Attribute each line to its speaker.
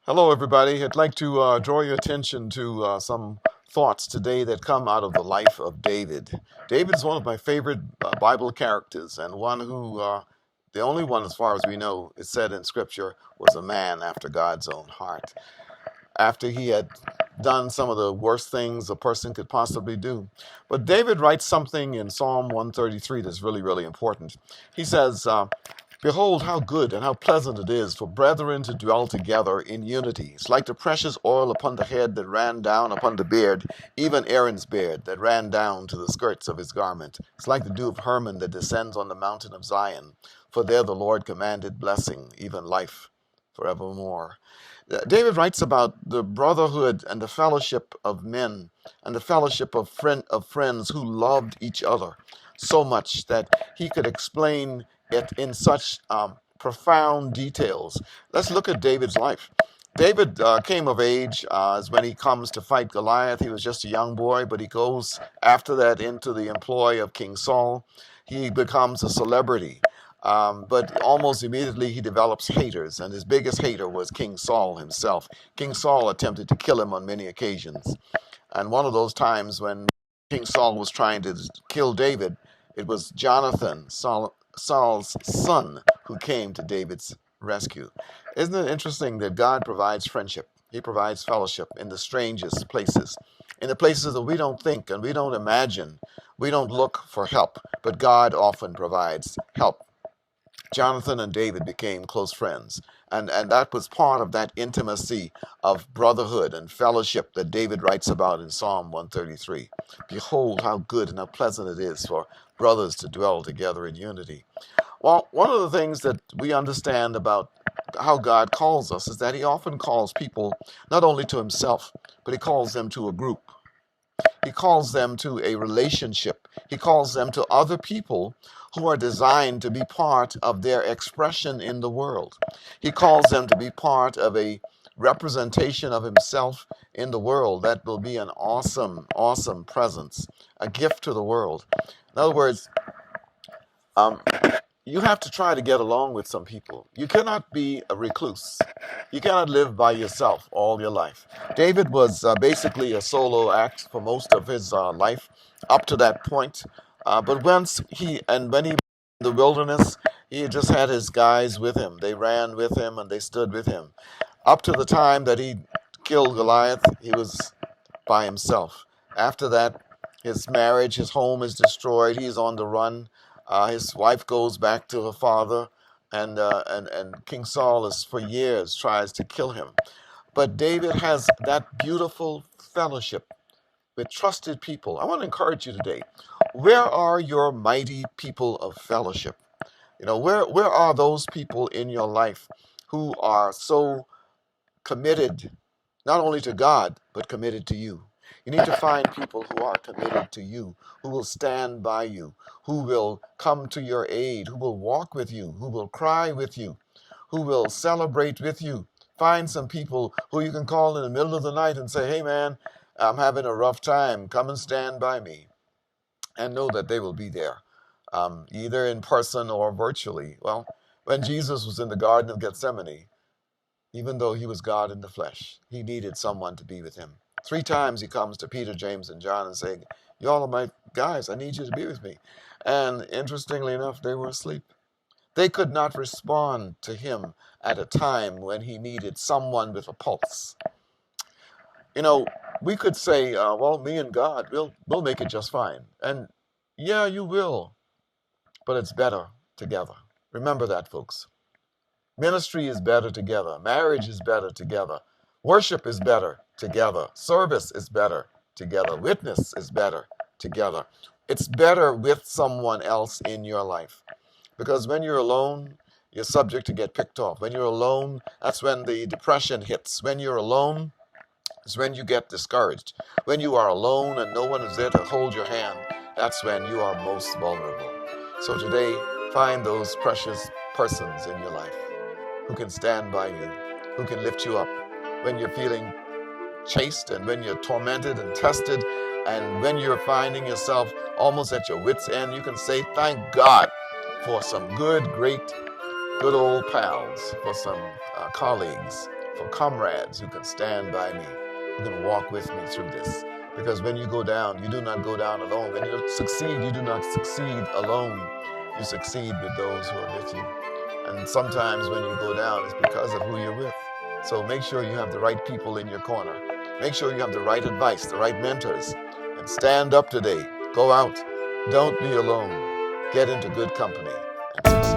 Speaker 1: Hello, everybody. I'd like to draw your attention to some thoughts today that come out of the life of David. David is one of my favorite Bible characters, and one who, the only one as far as we know, is said in Scripture, was a man after God's own heart. After he had done some of the worst things a person could possibly do. But David writes something in Psalm 133 that's really, really important. He says, Behold, how good and how pleasant it is for brethren to dwell together in unity. It's like the precious oil upon the head that ran down upon the beard, even Aaron's beard that ran down to the skirts of his garment. It's like the dew of Hermon that descends on the mountain of Zion. For there the Lord commanded blessing, even life forevermore. David writes about the brotherhood and the fellowship of men and the fellowship of friends who loved each other so much that he could explain it in such profound details. Let's look at David's life. David came of age as when he comes to fight Goliath. He was just a young boy, but he goes after that into the employ of King Saul. He becomes a celebrity. But almost immediately he develops haters, and his biggest hater was King Saul himself. King Saul attempted to kill him on many occasions. And one of those times when King Saul was trying to kill David, it was Jonathan, Saul's son, who came to David's rescue. Isn't it interesting that God provides friendship? He provides fellowship in the strangest places, in the places that we don't think and we don't imagine. We don't look for help, but God often provides help. Jonathan and David became close friends. And that was part of that intimacy of brotherhood and fellowship that David writes about in Psalm 133. Behold, how good and how pleasant it is for brothers to dwell together in unity. Well, one of the things that we understand about how God calls us is that he often calls people not only to himself, but he calls them to a group. He calls them to a relationship. He calls them to other people who are designed to be part of their expression in the world. He calls them to be part of a representation of himself in the world that will be an awesome, awesome presence, a gift to the world. In other words, um, you have to try to get along with some people. You cannot be a recluse. You cannot live by yourself all your life. David was basically a solo act for most of his life up to that point. But when he was in the wilderness, he just had his guys with him. They ran with him and they stood with him. Up to the time that he killed Goliath, he was by himself. After that, his marriage, his home is destroyed. He's on the run. His wife goes back to her father, and King Saul is for years tries to kill him. But David has that beautiful fellowship with trusted people. I want to encourage you today. Where are your mighty people of fellowship? Where are those people in your life who are so committed not only to God, but committed to you? You need to find people who are committed to you, who will stand by you, who will come to your aid, who will walk with you, who will cry with you, who will celebrate with you. Find some people who you can call in the middle of the night and say, hey man, I'm having a rough time. Come and stand by me. And know that they will be there, either in person or virtually. Well, when Jesus was in the Garden of Gethsemane, even though he was God in the flesh, he needed someone to be with him. 3 times he comes to Peter, James, and John and saying, y'all are my guys. I need you to be with me. And interestingly enough, they were asleep. They could not respond to him at a time when he needed someone with a pulse. We could say, well, me and God, we'll make it just fine. And yeah, you will, but it's better together. Remember that, folks. Ministry is better together. Marriage is better together. Worship is better together. Service is better together. Witness is better together. It's better with someone else in your life. Because when you're alone, you're subject to get picked off. When you're alone, that's when the depression hits. When you're alone, it's when you get discouraged. When you are alone and no one is there to hold your hand, that's when you are most vulnerable. So today, find those precious persons in your life who can stand by you, who can lift you up when you're feeling chased and when you're tormented and tested, and when you're finding yourself almost at your wit's end. You can say, thank God for some good old pals, for some colleagues, for comrades who can stand by me, who can walk with me through this. Because when you go down, you do not go down alone. When you succeed, you do not succeed alone. You succeed with those who are with you. And sometimes when you go down, it's because of who you're with. So make sure you have the right people in your corner. Make sure you have the right advice, the right mentors. And stand up today. Go out. Don't be alone. Get into good company and succeed.